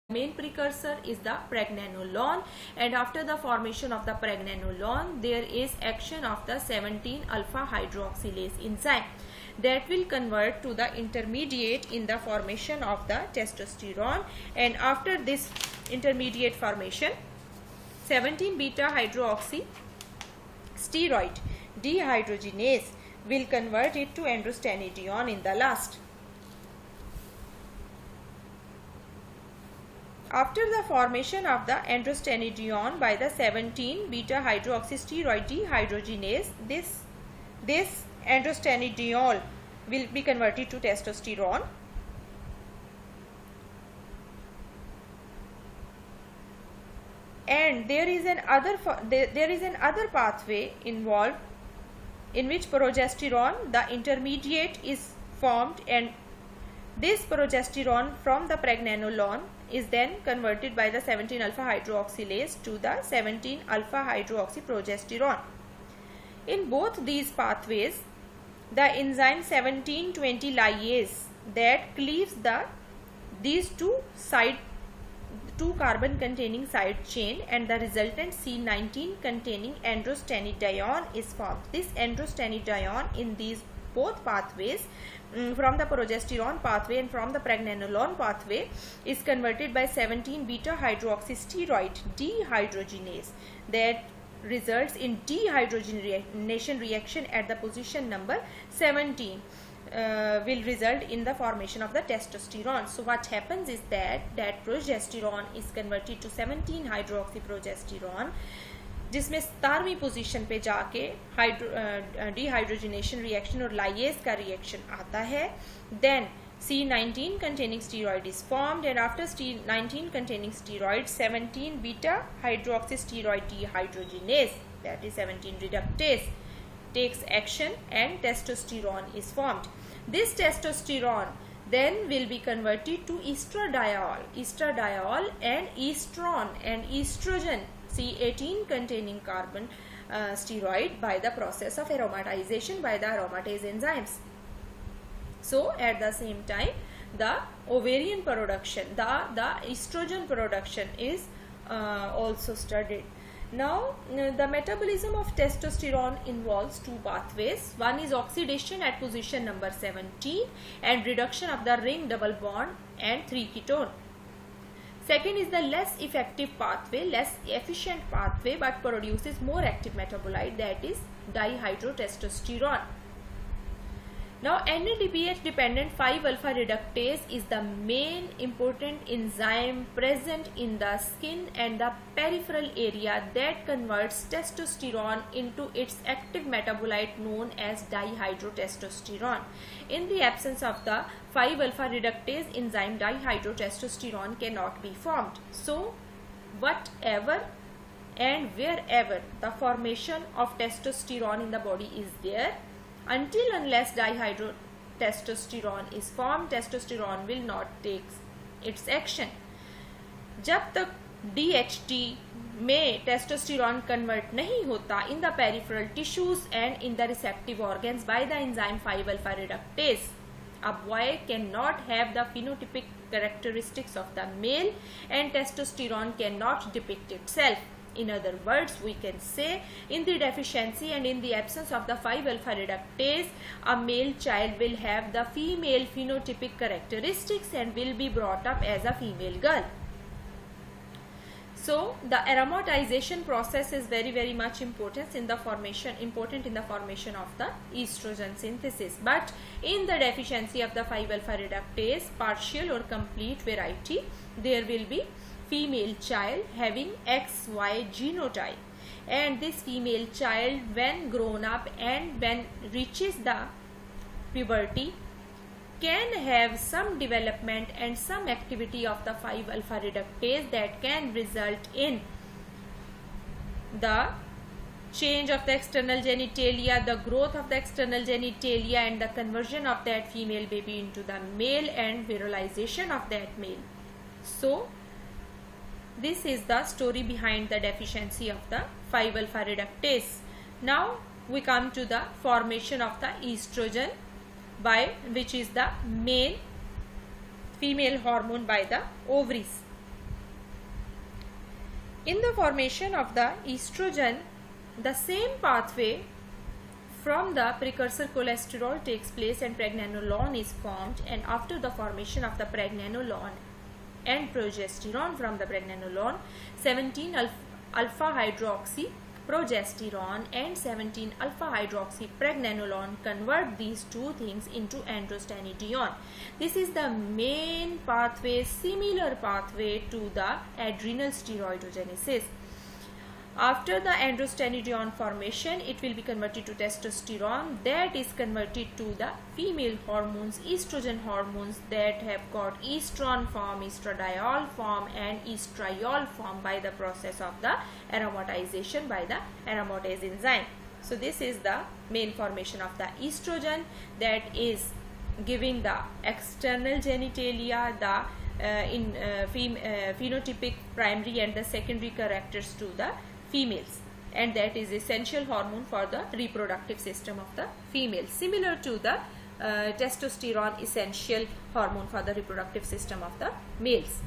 main precursor is the pregnenolone, and after the formation of the pregnenolone there is action of the 17 alpha hydroxylase enzyme that will convert to the intermediate in the formation of the testosterone, and after this intermediate formation 17 beta hydroxy steroid dehydrogenase will convert it to androstenedione in the last. After the formation of the androstenedione by the 17 beta hydroxysteroid dehydrogenase, this androstenedione will be converted to testosterone. And there is an other pathway involved in which progesterone, the intermediate, is formed, and this progesterone from the pregnenolone is then converted by the 17 alpha hydroxylase to the 17 alpha hydroxyprogesterone. In both these pathways, the enzyme 1720 lyase that cleaves these two carbon containing side chain and the resultant C19 containing androstenedione is formed. This androstenedione in these both pathways, from the progesterone pathway and from the pregnenolone pathway, is converted by 17 beta hydroxysteroid dehydrogenase that results in dehydrogenation reaction at the position number 17 will result in the formation of the testosterone. So what happens is that progesterone is converted to 17 hydroxyprogesterone, जिसमें 17वीं position पे जाके dehydrogenation reaction और lyase का रिएक्शन आता है. Then C19 containing steroid is formed, and after C19 containing steroid 17 beta hydroxysteroid dehydrogenase, that is 17 reductase, takes action and testosterone is formed. This testosterone then will be converted to estradiol and estrone and estrogen C18 containing carbon steroid by the process of aromatization by the aromatase enzymes. So at the same time the ovarian production, the estrogen production is also studied. Now the metabolism of testosterone involves two pathways. One is oxidation at position number 17 and reduction of the ring double bond and 3-ketone. Second is the less effective pathway, less efficient pathway, but produces more active metabolite, that is dihydrotestosterone. Now NADPH dependent 5-alpha reductase is the main important enzyme present in the skin and the peripheral area that converts testosterone into its active metabolite known as dihydrotestosterone. In the absence of the 5-alpha reductase enzyme, dihydrotestosterone cannot be formed. So whatever and wherever the formation of testosterone in the body is there, until unless dihydrotestosterone is formed, testosterone will not take its action. जब तक DHT में testosterone convert नहीं होता in the peripheral tissues and in the receptive organs by the enzyme 5-alpha reductase, a boy cannot have the phenotypic characteristics of the male and testosterone cannot depict itself. In other words, we can say in the deficiency and in the absence of the 5-alpha reductase, a male child will have the female phenotypic characteristics and will be brought up as a female girl. So the aromatization process is very much important in the formation of the estrogen synthesis. But in the deficiency of the 5-alpha reductase, partial or complete variety, there will be female child having XY genotype, and this female child, when grown up and when reaches the puberty, can have some development and some activity of the 5-alpha reductase that can result in the change of the external genitalia, the growth of the external genitalia, and the conversion of that female baby into the male and virilization of that male. So this is the story behind the deficiency of the 5-alpha reductase. Now we come to the formation of the estrogen, which is the main female hormone by the ovaries. In the formation of the estrogen, the same pathway from the precursor cholesterol takes place and pregnenolone is formed, and after the formation of the pregnenolone and progesterone from the pregnenolone, 17 alpha hydroxy progesterone and 17 alpha hydroxy pregnenolone convert these two things into androstenedione. This is the main pathway, similar pathway to the adrenal steroidogenesis. After the androstenedione formation, it will be converted to testosterone, that is converted to the female hormones, estrogen hormones, that have got estrone form, estradiol form and estriol form by the process of the aromatization by the aromatase enzyme. So this is the main formation of the estrogen, that is giving the external genitalia, the phenotypic primary and the secondary characters to the females, and that is essential hormone for the reproductive system of the female, similar to the testosterone, essential hormone for the reproductive system of the males.